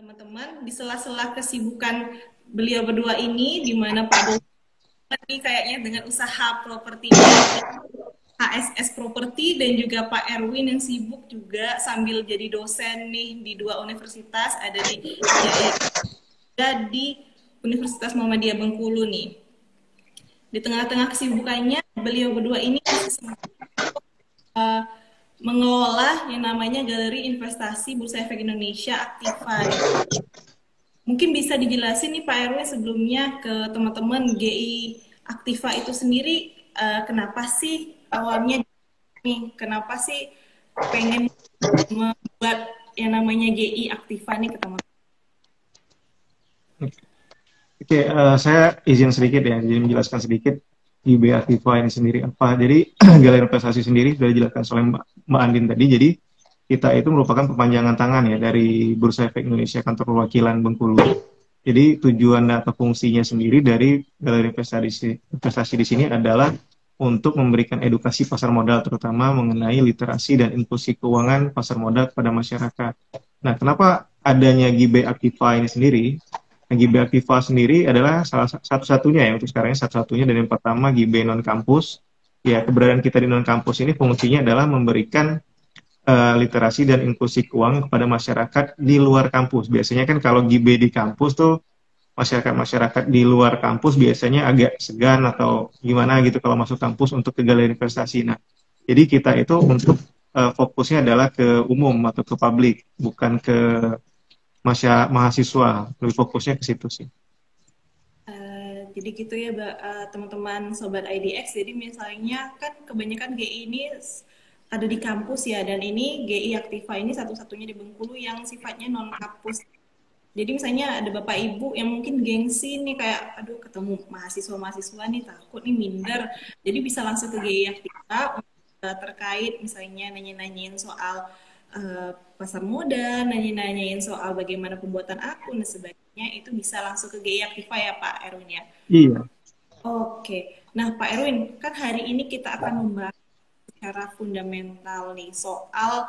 teman-teman, di sela-sela kesibukan beliau berdua ini, di mana Pak Bobi ini kayaknya dengan usaha propertinya HSS Property dan juga Pak Erwin yang sibuk juga sambil jadi dosen nih di dua universitas, ada di Jaya dan di Universitas Muhammadiyah Bengkulu nih. Di tengah-tengah kesibukannya, beliau berdua ini masih sempat mengelola yang namanya Galeri Investasi Bursa Efek Indonesia Aktiva. Mungkin bisa dijelasin nih Pak Erwin sebelumnya ke teman-teman GI Aktiva itu sendiri, kenapa sih awalnya nih, kenapa sih pengen membuat yang namanya GI Aktiva nih ke teman-teman? Oke, saya izin sedikit ya, jadi menjelaskan sedikit di Beativa ini sendiri apa. Jadi galeri investasi sendiri sudah dijelaskan oleh Mbak Andin tadi. Jadi kita itu merupakan perpanjangan tangan ya dari Bursa Efek Indonesia Kantor Perwakilan Bengkulu. Jadi tujuan atau fungsinya sendiri dari galeri investasi di sini adalah untuk memberikan edukasi pasar modal, terutama mengenai literasi dan inklusi keuangan pasar modal kepada masyarakat. Nah, kenapa adanya GIB Aktiva ini sendiri? GB Aktiva sendiri adalah salah satu-satunya ya untuk sekarang satu-satunya, dan yang pertama GB non kampus. Ya, keberadaan kita di non kampus ini fungsinya adalah memberikan literasi dan inklusi keuangan kepada masyarakat di luar kampus. Biasanya kan kalau GB di kampus tuh masyarakat-masyarakat di luar kampus biasanya agak segan atau gimana gitu kalau masuk kampus untuk ke galeri investasi. Nah, jadi kita itu untuk fokusnya adalah ke umum atau ke publik, bukan ke mahasiswa, lebih fokusnya ke situ sih. Jadi gitu ya teman-teman Sobat IDX, jadi misalnya kan kebanyakan GI ini ada di kampus ya, dan ini GI Aktiva ini satu-satunya di Bengkulu yang sifatnya non-kampus. Jadi misalnya ada bapak ibu yang mungkin gengsi nih, kayak aduh ketemu mahasiswa-mahasiswa nih takut nih minder, jadi bisa langsung ke GI Aktiva terkait misalnya nanya-nanyain soal pasar modal, nanya-nanyain soal bagaimana pembuatan akun dan sebagainya, itu bisa langsung ke GI Aktiva ya Pak Erwin ya. Iya. Oke, nah Pak Erwin, kan hari ini kita akan membahas secara fundamental nih soal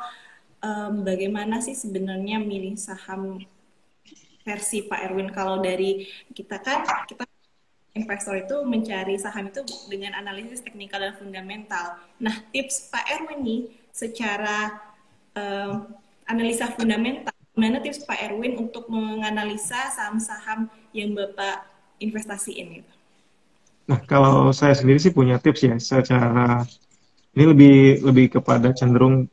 bagaimana sih sebenarnya milih saham versi Pak Erwin. Kalau dari kita kan, kita investor itu mencari saham itu dengan analisis teknikal dan fundamental. Nah, tips Pak Erwin nih secara analisa fundamental, mana tips Pak Erwin untuk menganalisa saham-saham yang Bapak investasiin itu? Nah, kalau saya sendiri sih punya tips ya, secara ini lebih kepada cenderung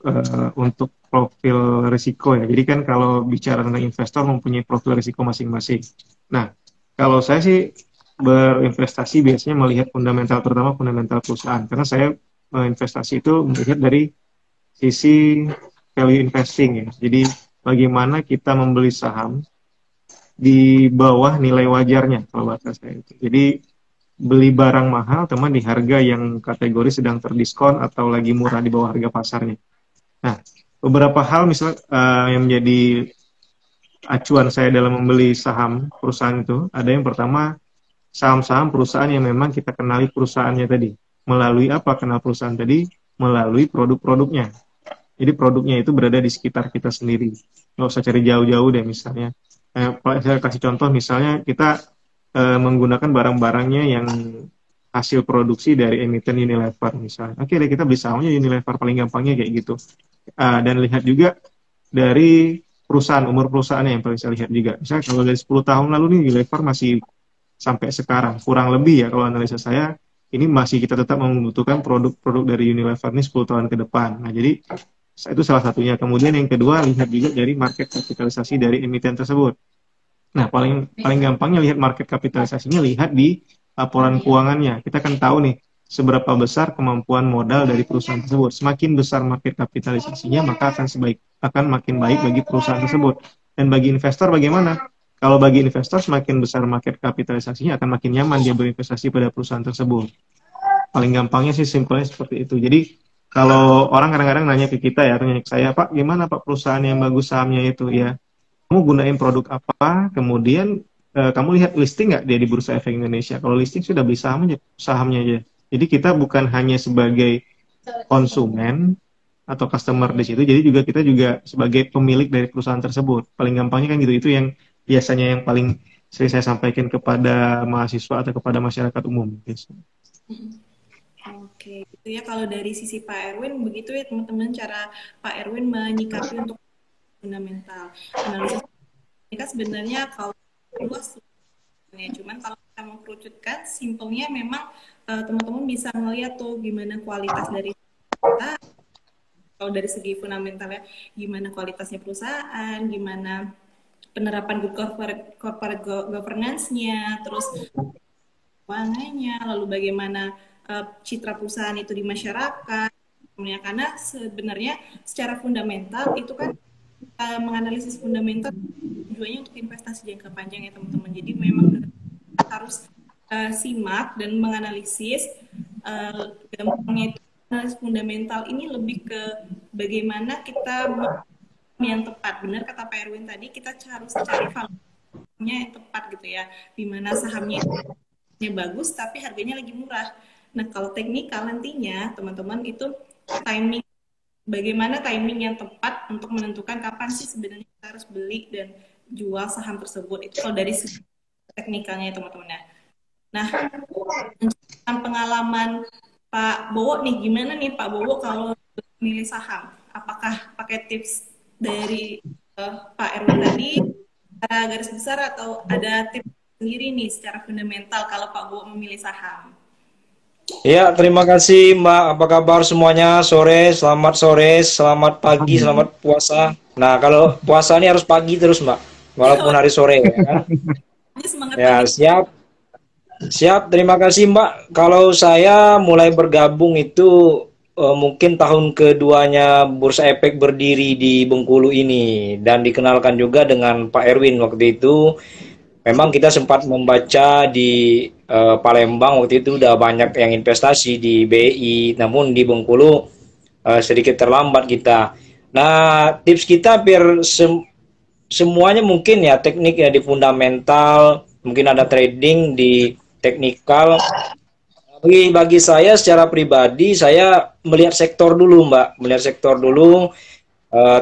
untuk profil risiko ya. Jadi kan kalau bicara tentang investor mempunyai profil risiko masing-masing. Nah, kalau saya sih berinvestasi biasanya melihat fundamental, terutama fundamental perusahaan. Karena saya investasi itu melihat dari sisi value investing ya. Jadi bagaimana kita membeli saham di bawah nilai wajarnya kalau bahasa saya itu. Jadi beli barang mahal teman di harga yang kategori sedang terdiskon atau lagi murah di bawah harga pasarnya. Nah, beberapa hal misalnya yang menjadi acuan saya dalam membeli saham perusahaan itu, ada yang pertama saham-saham perusahaan yang memang kita kenali perusahaannya tadi. Melalui apa kenal perusahaan tadi? Melalui produk-produknya. Jadi produknya itu berada di sekitar kita sendiri. Nggak usah cari jauh-jauh deh misalnya. Saya kasih contoh misalnya kita menggunakan barang-barangnya yang hasil produksi dari emiten Unilever misalnya. Oke deh, kita beli sahamnya Unilever, paling gampangnya kayak gitu. Dan lihat juga dari perusahaan, umur perusahaannya yang paling saya lihat juga. Misalnya kalau dari 10 tahun lalu nih Unilever masih sampai sekarang, kurang lebih ya kalau analisa saya, ini masih kita tetap membutuhkan produk-produk dari Unilever ini 10 tahun ke depan. Nah, jadi itu salah satunya. Kemudian yang kedua, lihat juga dari market kapitalisasi dari emiten tersebut. Nah, paling gampangnya lihat market kapitalisasinya, lihat di laporan keuangannya. Kita kan tahu nih seberapa besar kemampuan modal dari perusahaan tersebut. Semakin besar market kapitalisasinya, maka akan makin baik bagi perusahaan tersebut. Dan bagi investor bagaimana? Kalau bagi investor semakin besar market kapitalisasinya akan makin nyaman dia berinvestasi pada perusahaan tersebut. Paling gampangnya sih simpelnya seperti itu. Jadi kalau orang kadang-kadang nanya ke kita ya, tanya ke saya, Pak, gimana Pak perusahaan yang bagus sahamnya itu ya? Kamu gunain produk apa, kemudian kamu lihat listing nggak dia di Bursa Efek Indonesia. Kalau listing sudah beli sahamnya aja. Jadi kita bukan hanya sebagai konsumen atau customer di situ. Jadi juga kita juga sebagai pemilik dari perusahaan tersebut. Paling gampangnya kan gitu. Itu yang biasanya yang paling sering saya sampaikan kepada mahasiswa atau kepada masyarakat umum. Gitu. Oke, gitu ya. Kalau dari sisi Pak Erwin, begitu ya teman-teman cara Pak Erwin menyikapi untuk fundamental. Analisis ini kan sebenarnya kalau luas ya, cuman kalau kita mau kerucutkan, simpelnya memang teman-teman bisa melihat tuh gimana kualitas dari kita, kalau dari segi fundamentalnya, gimana kualitasnya perusahaan, gimana penerapan good corporate governance-nya, terus keuangannya, lalu bagaimana citra perusahaan itu di masyarakat. Ya, karena sebenarnya secara fundamental itu kan menganalisis fundamental tujuannya untuk investasi jangka panjang ya teman-teman. Jadi memang harus simak dan menganalisis gampangnya itu analisis fundamental ini lebih ke bagaimana kita yang tepat. Benar kata Pak Erwin tadi, kita harus cari valuasinya yang tepat gitu ya. Di mana sahamnya bagus tapi harganya lagi murah. Nah, kalau teknikal nantinya teman-teman itu timing, bagaimana timing yang tepat untuk menentukan kapan sih sebenarnya kita harus beli dan jual saham tersebut. Itu kalau dari segi teknikalnya ya teman-teman ya. Nah, pengalaman Pak Bowo nih, gimana nih Pak Bowo kalau milih saham? Apakah pakai tips dari Pak Erwin tadi, garis besar, atau ada tips sendiri nih secara fundamental kalau Pak Bowo memilih saham? Ya, terima kasih Mbak. Apa kabar semuanya? Selamat sore, selamat pagi, selamat puasa. Nah, kalau puasa ini harus pagi terus Mbak, walaupun hari sore ya kan? Semangat Ya, pagi. siap. Siap, terima kasih Mbak. Kalau saya mulai bergabung itu mungkin tahun keduanya Bursa Efek berdiri di Bengkulu ini, dan dikenalkan juga dengan Pak Erwin waktu itu. Memang kita sempat membaca di Palembang waktu itu udah banyak yang investasi di BI, namun di Bengkulu sedikit terlambat kita. Nah, tips kita biar semuanya mungkin ya, teknik ya di fundamental, mungkin ada trading di teknikal. Bagi saya secara pribadi, saya melihat sektor dulu Mbak, melihat sektor dulu,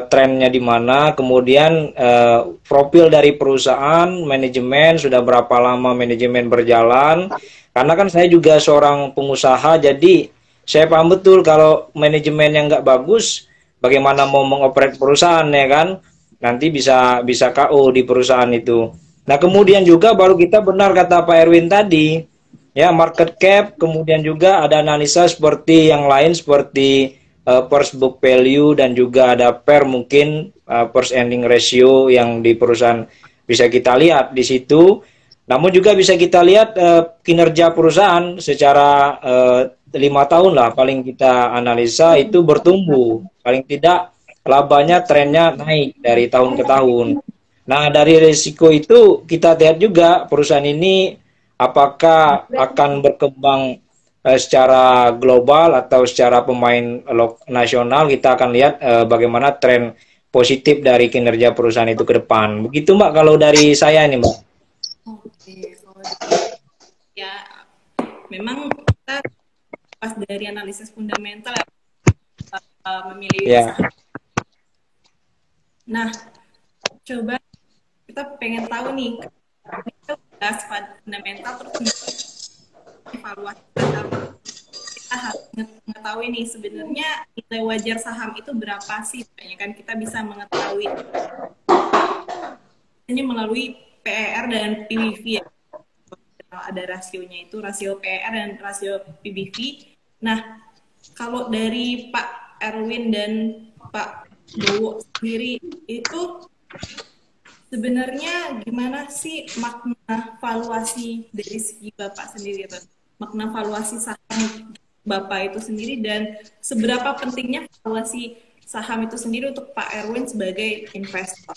trennya di mana, kemudian profil dari perusahaan, manajemen, sudah berapa lama manajemen berjalan. Karena kan saya juga seorang pengusaha, jadi saya paham betul kalau manajemen yang nggak bagus, bagaimana mau mengoperate perusahaan ya kan, nanti bisa KO di perusahaan itu. Nah, kemudian juga baru kita, benar kata Pak Erwin tadi, ya, market cap, kemudian juga ada analisa seperti yang lain seperti first book value, dan juga ada PER, mungkin first ending ratio yang di perusahaan bisa kita lihat di situ. Namun juga bisa kita lihat kinerja perusahaan secara 5 tahun lah paling kita analisa itu bertumbuh, paling tidak labanya trennya naik dari tahun ke tahun. Nah, dari risiko itu kita lihat juga perusahaan ini apakah akan berkembang secara global atau secara pemain nasional. Kita akan lihat bagaimana tren positif dari kinerja perusahaan itu ke depan. Begitu Mbak kalau dari saya ini Mbak. Oke, kalau ya memang kita pas dari analisis fundamental memilih saham. Nah, coba kita pengen tahu nih, kita bahas fundamental terus evaluasi saham. Kita harus mengetahui nih sebenarnya nilai wajar saham itu berapa sih? Kan kita bisa mengetahui ini melalui PER dan PBV ya. Ada rasionya, itu rasio PER dan rasio PBV. Nah, kalau dari Pak Erwin dan Pak Bowo sendiri itu sebenarnya gimana sih makna valuasi dari segi Bapak sendiri, itu makna valuasi saham Bapak itu sendiri, dan seberapa pentingnya valuasi saham itu sendiri untuk Pak Erwin sebagai investor?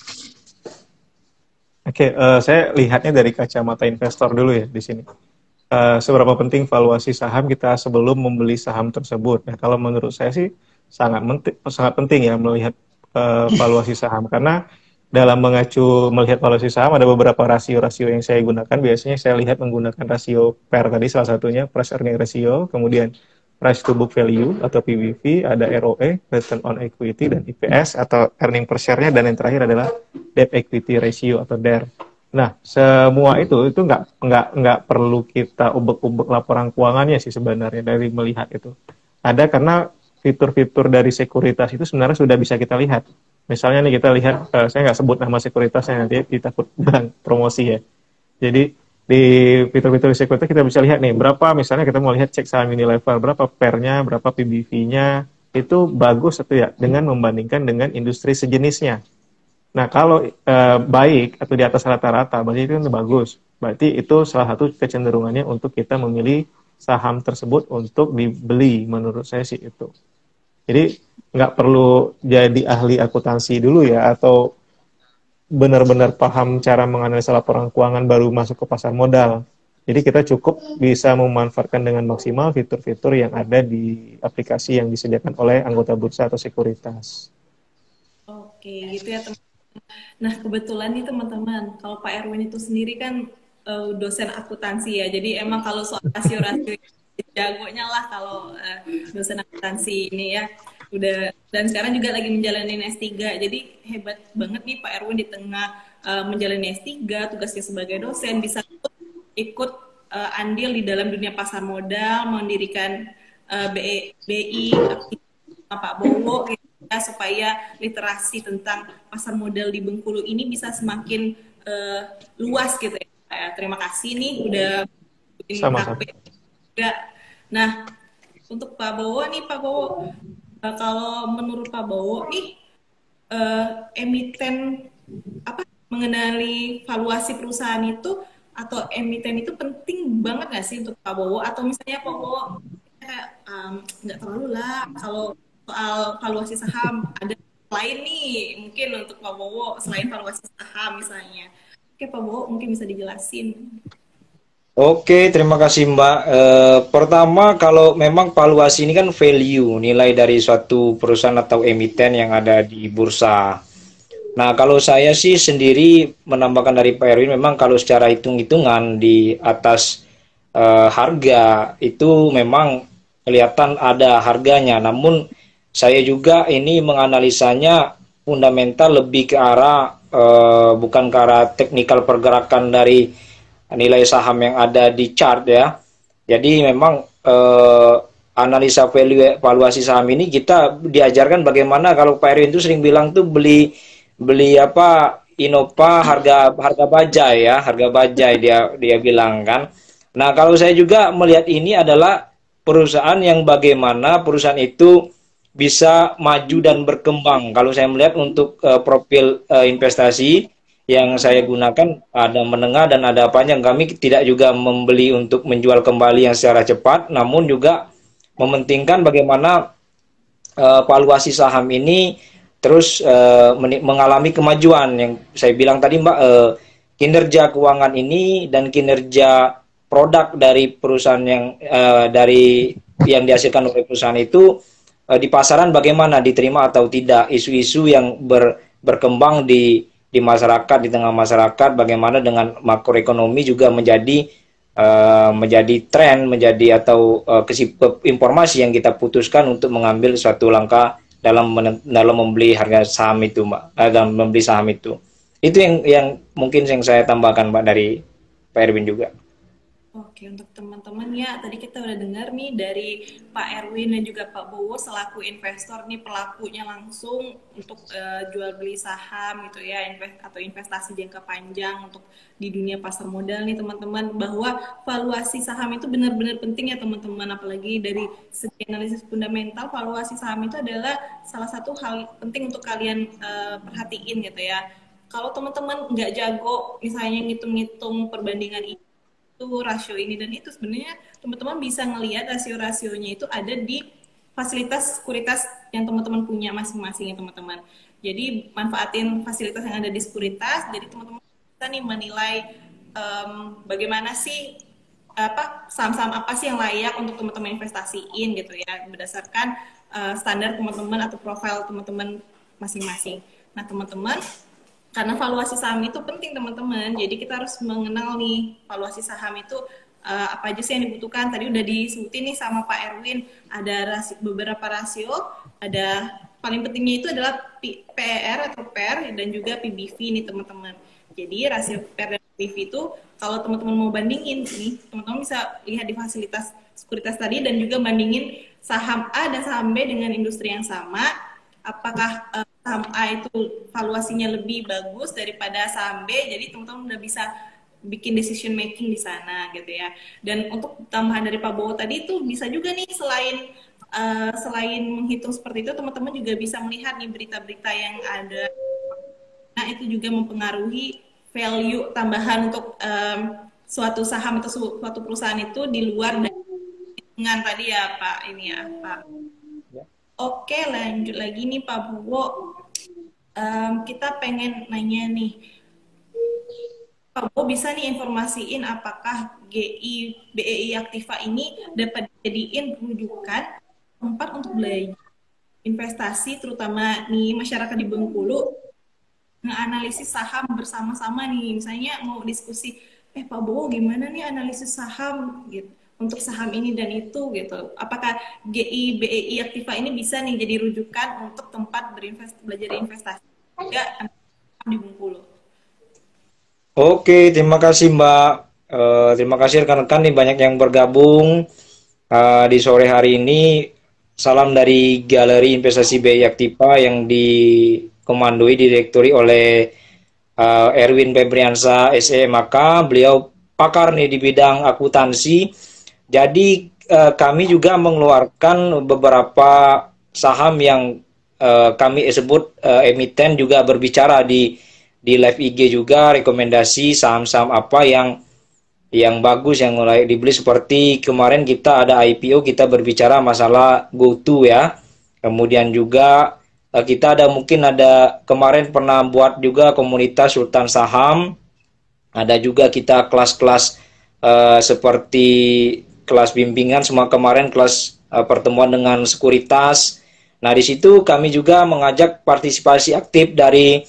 Oke, saya lihatnya dari kacamata investor dulu ya di sini. Seberapa penting valuasi saham kita sebelum membeli saham tersebut? Nah, kalau menurut saya sih sangat penting ya melihat valuasi saham, karena dalam melihat valuasi saham ada beberapa rasio-rasio yang saya gunakan. Biasanya saya lihat menggunakan rasio PER tadi, salah satunya price earning ratio, kemudian price to book value atau PBV, ada ROE, return on equity, dan EPS atau earning per share-nya, dan yang terakhir adalah debt equity ratio atau DER. Nah, semua itu nggak perlu kita ubek-ubek laporan keuangannya sih sebenarnya dari melihat itu. Ada karena fitur-fitur dari sekuritas itu sebenarnya sudah bisa kita lihat. Misalnya nih kita lihat, saya nggak sebut nama sekuritasnya, nanti ditakut bilang promosi ya. Jadi di fitur-fitur sekuritas kita bisa lihat nih berapa, misalnya kita mau lihat cek saham ini level berapa pernya, berapa PBV-nya, itu bagus atau ya dengan membandingkan dengan industri sejenisnya. Nah kalau baik atau di atas rata-rata, berarti itu bagus. Berarti itu salah satu kecenderungannya untuk kita memilih saham tersebut untuk dibeli, menurut saya sih itu. Jadi nggak perlu jadi ahli akuntansi dulu ya, atau benar-benar paham cara menganalisa laporan keuangan baru masuk ke pasar modal. Jadi kita cukup bisa memanfaatkan dengan maksimal fitur-fitur yang ada di aplikasi yang disediakan oleh anggota bursa atau sekuritas. Oke, gitu ya teman. Nah, kebetulan nih teman-teman, kalau Pak Erwin itu sendiri kan dosen akuntansi ya. Jadi emang kalau soal rasio-rasio jagonya lah kalau dosen akuntansi ini ya. Udah, dan sekarang juga lagi menjalani S3. Jadi hebat banget nih Pak Erwin di tengah menjalani S3, tugasnya sebagai dosen bisa ikut andil di dalam dunia pasar modal, mendirikan BI Pak Bowo gitu ya, supaya literasi tentang pasar modal di Bengkulu ini bisa semakin luas gitu ya. Terima kasih nih udah bikin Sama-sama. KP juga. Nah, untuk Pak Bowo nih, Pak Bowo, kalau menurut Pak Bowo nih emiten apa mengenali valuasi perusahaan itu atau emiten itu penting banget nggak sih untuk Pak Bowo, atau misalnya Pak Bowo nggak terlalu lah kalau soal valuasi saham, ada lain nih mungkin untuk Pak Bowo selain valuasi saham misalnya. Oke Pak Bowo mungkin bisa dijelasin. Oke, terima kasih Mbak. Pertama, kalau memang valuasi ini kan value, nilai dari suatu perusahaan atau emiten yang ada di bursa. Nah, kalau saya sih sendiri menambahkan dari Pak Erwin, memang kalau secara hitung-hitungan di atas harga itu memang kelihatan ada harganya. Namun saya juga ini menganalisanya fundamental, lebih ke arah bukan ke arah teknikal pergerakan dari nilai saham yang ada di chart ya. Jadi memang analisa valuasi saham ini kita diajarkan bagaimana, kalau Pak Erwin itu sering bilang tuh beli apa Innova harga bajai ya, harga bajai dia bilang kan. Nah, kalau saya juga melihat ini adalah perusahaan yang bagaimana perusahaan itu bisa maju dan berkembang. Kalau saya melihat untuk profil investasi yang saya gunakan ada menengah dan ada panjang. Kami tidak juga membeli untuk menjual kembali yang secara cepat, namun juga mementingkan bagaimana valuasi saham ini terus mengalami kemajuan. Yang saya bilang tadi Mbak, kinerja keuangan ini dan kinerja produk dari perusahaan yang dihasilkan oleh perusahaan itu di pasaran bagaimana, diterima atau tidak, isu-isu yang berkembang di masyarakat, di tengah masyarakat, bagaimana dengan makroekonomi juga menjadi tren, menjadi atau informasi yang kita putuskan untuk mengambil suatu langkah dalam membeli harga saham itu, Mbak, dalam membeli saham itu. Itu yang mungkin yang saya tambahkan, Mbak, dari Pak Erwin juga. Oke, untuk teman-teman ya, tadi kita udah dengar nih dari Pak Erwin dan juga Pak Bowo selaku investor nih, pelakunya langsung untuk jual beli saham gitu ya, atau investasi jangka panjang untuk di dunia pasar modal nih teman-teman, bahwa valuasi saham itu benar-benar penting ya teman-teman, apalagi dari segi analisis fundamental, valuasi saham itu adalah salah satu hal penting untuk kalian perhatiin gitu ya. Kalau teman-teman nggak jago misalnya ngitung-ngitung perbandingan itu, rasio ini dan itu, sebenarnya teman-teman bisa ngelihat rasio-rasionya itu ada di fasilitas sekuritas yang teman-teman punya masing-masing ya teman-teman. Jadi manfaatin fasilitas yang ada di sekuritas, jadi teman-teman bisa nih menilai bagaimana sih saham-saham apa sih yang layak untuk teman-teman investasiin gitu ya, berdasarkan standar teman-teman atau profil teman-teman masing-masing. Nah teman-teman, karena valuasi saham itu penting teman-teman, jadi kita harus mengenal nih valuasi saham itu apa aja sih yang dibutuhkan. Tadi udah disebutin nih sama Pak Erwin, ada beberapa rasio, ada paling pentingnya itu adalah PER atau PER dan juga PBV nih teman-teman. Jadi rasio PER dan PBV itu kalau teman-teman mau bandingin nih, teman-teman bisa lihat di fasilitas sekuritas tadi dan juga bandingin saham A dan saham B dengan industri yang sama. Apakah saham A itu valuasinya lebih bagus daripada saham B? Jadi teman-teman udah bisa bikin decision making di sana gitu ya. Dan untuk tambahan dari Pak Bowo tadi itu bisa juga nih selain menghitung seperti itu, teman-teman juga bisa melihat nih berita-berita yang ada. Nah itu juga mempengaruhi value tambahan untuk suatu saham atau suatu perusahaan itu di luar dengan tadi ya Pak ini ya Pak. Oke lanjut lagi nih Pak Bowo. Kita pengen nanya nih, Pak Bo bisa nih informasiin apakah GI BEI Aktiva ini dapat dijadiin rujukan tempat untuk belajar investasi terutama nih masyarakat di Bengkulu nganalisis saham bersama-sama nih, misalnya mau diskusi Pak Bo gimana nih analisis saham gitu untuk saham ini dan itu gitu, apakah GI BEI Aktiva ini bisa nih jadi rujukan untuk tempat belajar investasi juga di Bengkulu. Oke, terima kasih Mbak. Terima kasih rekan-rekan nih banyak yang bergabung di sore hari ini. Salam dari Galeri Investasi BI Aktiva yang dikomandoi direktori oleh Erwin Febriansa SEMAK. Beliau pakar nih di bidang akuntansi. Jadi kami juga mengeluarkan beberapa saham yang kami sebut emiten juga berbicara di live IG juga rekomendasi saham-saham apa yang bagus yang mulai dibeli, seperti kemarin kita ada IPO, kita berbicara masalah GoTo ya. Kemudian juga kita mungkin ada kemarin pernah buat juga komunitas Sultan Saham. Ada juga kita kelas-kelas seperti kelas bimbingan, semua kemarin kelas pertemuan dengan sekuritas. Nah, di situ kami juga mengajak partisipasi aktif dari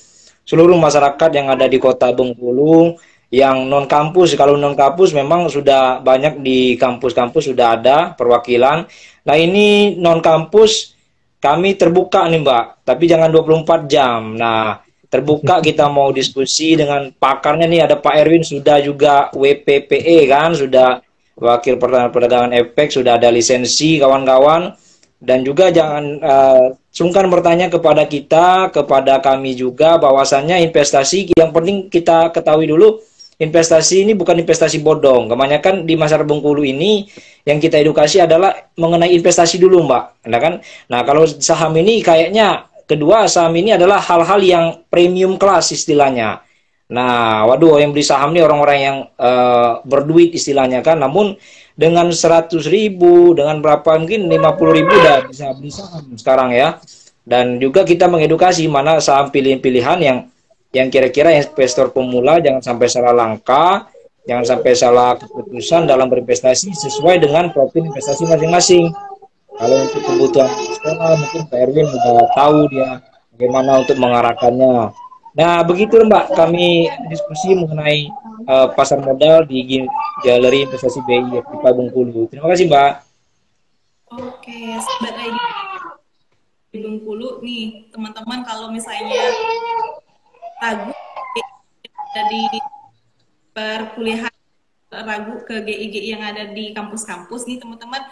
seluruh masyarakat yang ada di Kota Bengkulu, yang non kampus. Kalau non kampus memang sudah banyak di kampus-kampus sudah ada perwakilan. Nah, ini non kampus kami terbuka nih Mbak, tapi jangan 24 jam. Nah, terbuka kita mau diskusi dengan pakarnya nih, ada Pak Erwin sudah juga WPPE kan, sudah Wakil Perdagangan Efek, sudah ada lisensi kawan-kawan. Dan juga jangan sungkan bertanya kepada kita, kepada kami juga, bahwasannya investasi yang penting kita ketahui dulu, investasi ini bukan investasi bodong. Kebanyakan di masyarakat Bengkulu ini yang kita edukasi adalah mengenai investasi dulu Mbak. Nah, kan? Nah kalau saham ini kayaknya kedua, saham ini adalah hal-hal yang premium kelas istilahnya. Nah, waduh, yang beli saham ini orang-orang yang berduit istilahnya kan. Namun dengan 100.000, dengan berapa mungkin 50.000 udah bisa beli saham sekarang ya. Dan juga kita mengedukasi mana saham pilihan-pilihan yang kira-kira investor pemula jangan sampai salah langkah, jangan sampai salah keputusan dalam berinvestasi sesuai dengan profil investasi masing-masing. Kalau untuk kebutuhan personal mungkin Pak Erwin sudah tahu dia bagaimana untuk mengarahkannya. Nah, begitu Mbak, kami diskusi mengenai pasar modal di Galeri Investasi BI Aktiva Bengkulu. Terima kasih Mbak. Oke, sobat ID di Bengkulu nih, teman-teman kalau misalnya ragu di perkuliahan, ragu ke GI-GI yang ada di kampus-kampus nih teman-teman,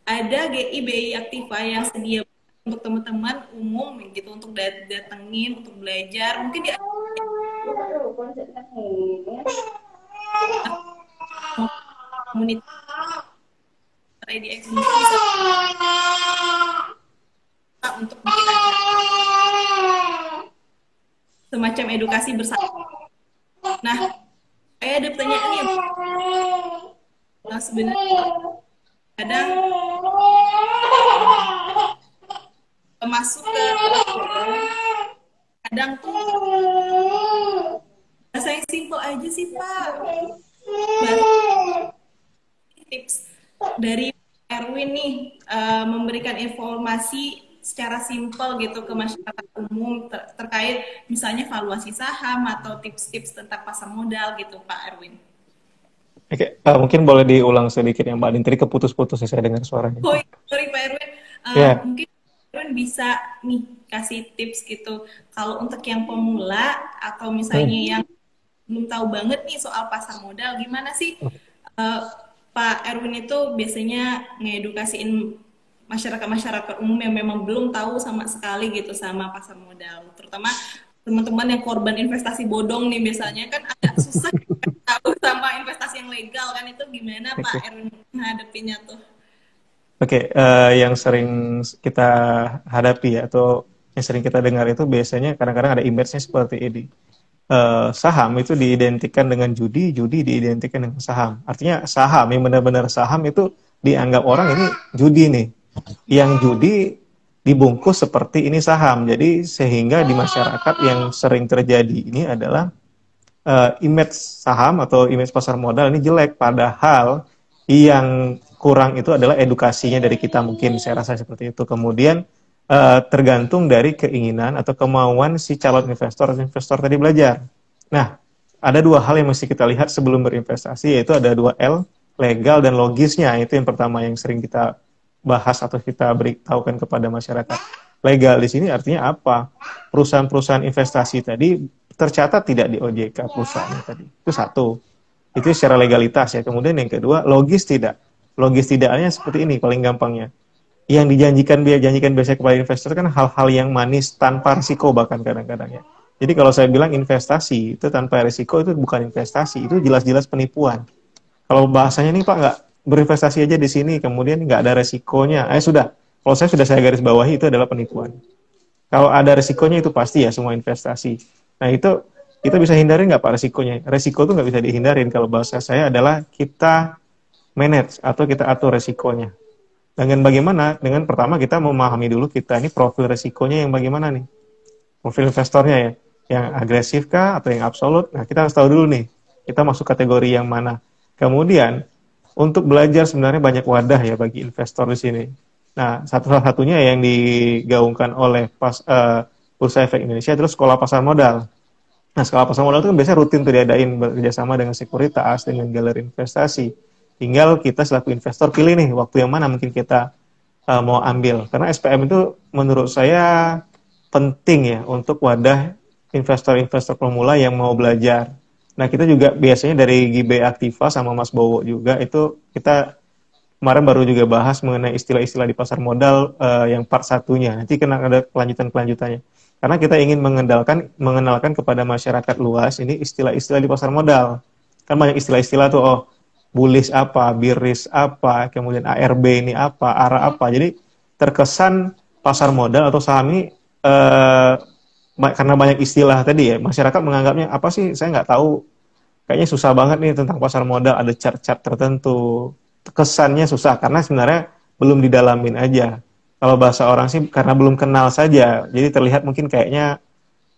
ada GI BI Aktiva yang sedia untuk teman-teman umum gitu, untuk datengin, untuk belajar, mungkin di komunitas IDX ini bisa untuk bikin acara semacam edukasi bersama. Nah, saya ada pertanyaan nih, nah sebenarnya kadang masuk ke kadang tuh bahasa yang simple aja sih Pak. Tips dari Erwin nih memberikan informasi secara simpel gitu ke masyarakat umum terkait misalnya valuasi saham atau tips-tips tentang pasar modal gitu Pak Erwin. Oke, mungkin boleh diulang sedikit yang Mbak Adin, tadi keputus-putus ya saya dengar suaranya. Oh, sorry Pak Erwin. Ya, Mungkin Pak Erwin bisa nih kasih tips gitu. Kalau untuk yang pemula atau misalnya hmm. yang belum tahu banget nih soal pasar modal, gimana sih eh, Pak Erwin itu biasanya ngedukasiin masyarakat-masyarakat umum yang memang belum tahu sama sekali gitu sama pasar modal, terutama teman-teman yang korban investasi bodong nih biasanya kan agak susah tahu sama investasi yang legal kan, itu gimana Pak Oke. Erwin menghadapinya tuh? Oke, yang sering kita hadapi ya, atau yang sering kita dengar itu biasanya kadang-kadang ada image-nya seperti ini. Saham itu diidentikan dengan judi, judi diidentikan dengan saham. Artinya saham yang benar-benar saham itu dianggap orang ini judi nih. Yang judi dibungkus seperti ini saham. Jadi sehingga di masyarakat yang sering terjadi ini adalah image saham atau image pasar modal ini jelek, padahal yang kurang itu adalah edukasinya dari kita, mungkin saya rasa seperti itu. Kemudian tergantung dari keinginan atau kemauan si calon investor tadi belajar. Nah, ada dua hal yang mesti kita lihat sebelum berinvestasi, yaitu ada dua L, legal dan logisnya. Itu yang pertama yang sering kita bahas atau kita beritahukan kepada masyarakat. Legal di sini artinya apa? Perusahaan-perusahaan investasi tadi tercatat tidak di OJK perusahaannya tadi. Itu satu. Itu secara legalitas ya. Kemudian yang kedua, logis tidak. Logis tidaknya seperti ini paling gampangnya. Yang dijanjikan biasanya kepada investor kan hal-hal yang manis tanpa risiko bahkan kadang-kadang ya. Jadi kalau saya bilang investasi itu tanpa risiko itu bukan investasi, itu jelas-jelas penipuan. Kalau bahasanya nih Pak, nggak berinvestasi aja di sini, kemudian nggak ada resikonya. Sudah, kalau saya garis bawahi itu adalah penipuan. Kalau ada resikonya itu pasti ya semua investasi. Nah itu kita bisa hindarin nggak Pak resikonya? Resiko itu nggak bisa dihindarin. Kalau bahasa saya adalah kita manage atau kita atur resikonya. Dengan bagaimana? Dengan pertama kita memahami dulu kita ini profil resikonya yang bagaimana nih. Profil investornya ya. Yang agresif kah atau yang absolut? Nah kita harus tahu dulu nih. Kita masuk kategori yang mana. Kemudian untuk belajar sebenarnya banyak wadah ya bagi investor di sini. Nah, salah satunya yang digaungkan oleh Bursa Efek Indonesia adalah sekolah pasar modal. Nah, sekolah pasar modal itu kan biasanya rutin tuh diadain bekerjasama dengan sekuritas, dengan galeri investasi. Tinggal kita selaku investor pilih nih waktu yang mana mungkin kita mau ambil. Karena SPM itu menurut saya penting ya untuk wadah investor-investor pemula yang mau belajar. Nah, kita juga biasanya dari GB Aktiva sama Mas Bowo juga itu kita kemarin baru juga bahas mengenai istilah-istilah di pasar modal yang part satunya. Nanti kena ada kelanjutan-kelanjutannya. Karena kita ingin mengenalkan kepada masyarakat luas ini istilah-istilah di pasar modal. Kan banyak istilah-istilah tuh, oh, bullish apa, bearish apa, kemudian ARB ini apa, ARA apa. Jadi terkesan pasar modal atau saham ini karena banyak istilah tadi ya, masyarakat menganggapnya apa sih, saya nggak tahu, kayaknya susah banget nih tentang pasar modal, ada chart-chart tertentu, kesannya susah karena sebenarnya belum didalamin aja. Kalau bahasa orang sih karena belum kenal saja, jadi terlihat mungkin kayaknya,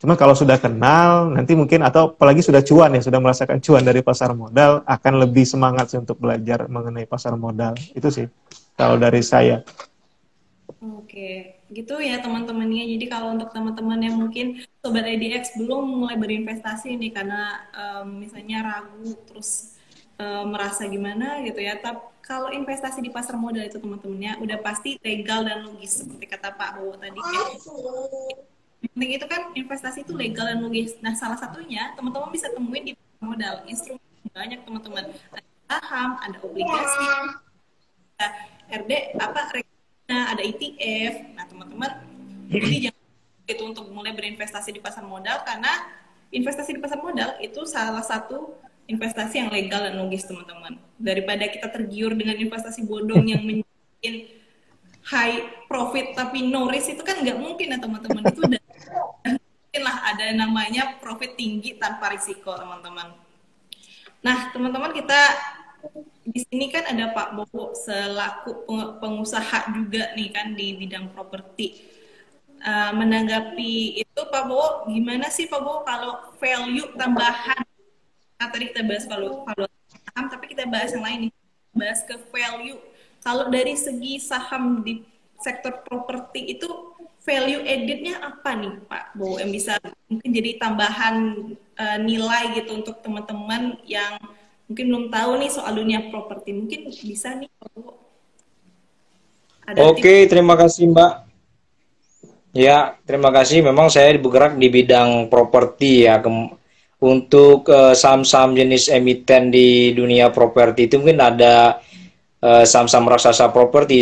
cuma kalau sudah kenal nanti mungkin, atau apalagi sudah cuan ya, sudah merasakan cuan dari pasar modal, akan lebih semangat sih untuk belajar mengenai pasar modal. Itu sih kalau dari saya. Oke, gitu ya teman-temannya. Jadi kalau untuk teman-teman yang mungkin Sobat IDX belum mulai berinvestasi nih karena misalnya ragu terus merasa gimana gitu ya. Tapi kalau investasi di pasar modal itu teman-temannya udah pasti legal dan logis seperti kata Pak Bowo tadi ya. Yang penting itu kan investasi itu legal dan logis. Nah, salah satunya teman-teman bisa temuin di pasar modal. Instrumen banyak teman-teman. Ada saham, ada obligasi, ada RD apa ada ETF. Nah, teman-teman, jadi jangan itu untuk mulai berinvestasi di pasar modal karena investasi di pasar modal itu salah satu investasi yang legal dan logis, teman-teman. Daripada kita tergiur dengan investasi bodong yang menjadikan high profit tapi no risk, itu kan nggak mungkin ya teman-teman. Itu udah mungkin lah ada namanya profit tinggi tanpa risiko, teman-teman. Nah, teman-teman, kita di sini kan ada Pak Bowo selaku pengusaha juga nih kan di bidang properti. Menanggapi itu Pak Bowo, gimana sih Pak Bowo kalau value tambahan? Nah, tadi kita bahas value saham, tapi kita bahas yang lain nih, bahas ke value. Kalau dari segi saham di sektor properti itu value added-nya apa nih Pak Bowo yang bisa mungkin jadi tambahan nilai gitu untuk teman-teman yang mungkin belum tahu nih soal dunia properti. Mungkin bisa nih kalau ada tips. Oke, terima kasih Mbak. Ya, terima kasih. Memang saya bergerak di bidang properti ya. Untuk saham-saham jenis emiten di dunia properti itu mungkin ada saham-saham raksasa properti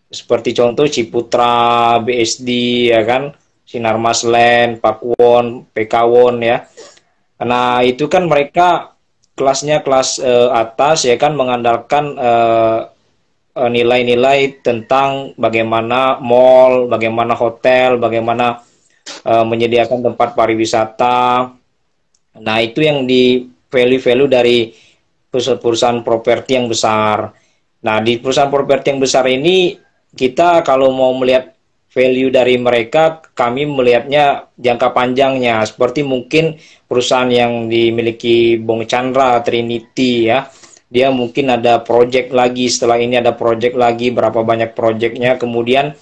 seperti contoh Ciputra, BSD ya kan, Sinarmas Land, Pakuwon, PKWon ya. Nah, itu kan mereka kelasnya kelas atas ya kan, mengandalkan nilai-nilai tentang bagaimana mall, bagaimana hotel, bagaimana menyediakan tempat pariwisata. Nah, itu yang di value-value dari perusahaan properti yang besar. Nah, di perusahaan properti yang besar ini, kita kalau mau melihat value dari mereka, kami melihatnya jangka panjangnya. Seperti mungkin perusahaan yang dimiliki Bong Chandra, Trinity ya. Dia mungkin ada project lagi, setelah ini ada project lagi, berapa banyak projectnya, kemudian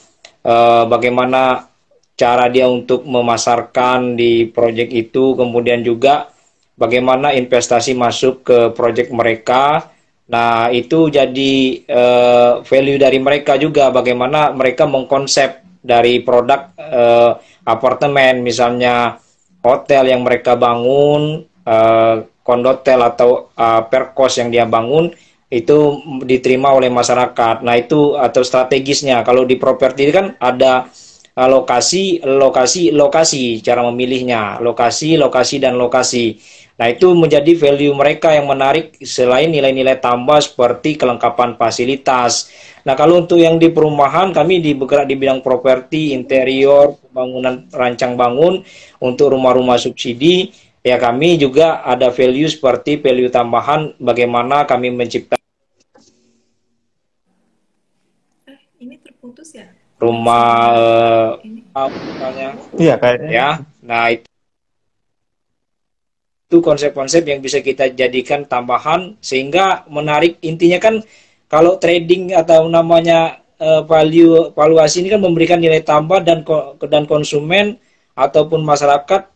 bagaimana cara dia untuk memasarkan di project itu, kemudian juga bagaimana investasi masuk ke project mereka. Nah, itu jadi value dari mereka juga, bagaimana mereka mengkonsep dari produk apartemen, misalnya hotel yang mereka bangun, kondotel atau perkos yang dia bangun itu diterima oleh masyarakat. Nah, itu atau strategisnya. Kalau di properti kan ada lokasi, cara memilihnya, lokasi, dan lokasi. Nah, itu menjadi value mereka yang menarik selain nilai-nilai tambah seperti kelengkapan fasilitas. Nah, kalau untuk yang di perumahan, kami bergerak di bidang properti, interior, pembangunan rancang bangun untuk rumah-rumah subsidi. Ya, kami juga ada value seperti value tambahan, bagaimana kami menciptakan Ini terputus ya? rumah Ini. misalnya. Iya, kayaknya. Ya, nah itu konsep-konsep yang bisa kita jadikan tambahan sehingga menarik. Intinya kan kalau trading atau namanya valuasi ini kan memberikan nilai tambah, dan konsumen ataupun masyarakat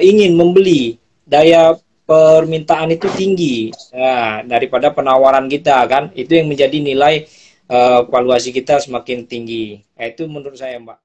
ingin membeli, daya permintaan itu tinggi, nah, daripada penawaran kita kan, itu yang menjadi nilai valuasi kita semakin tinggi. Nah, itu menurut saya Mbak.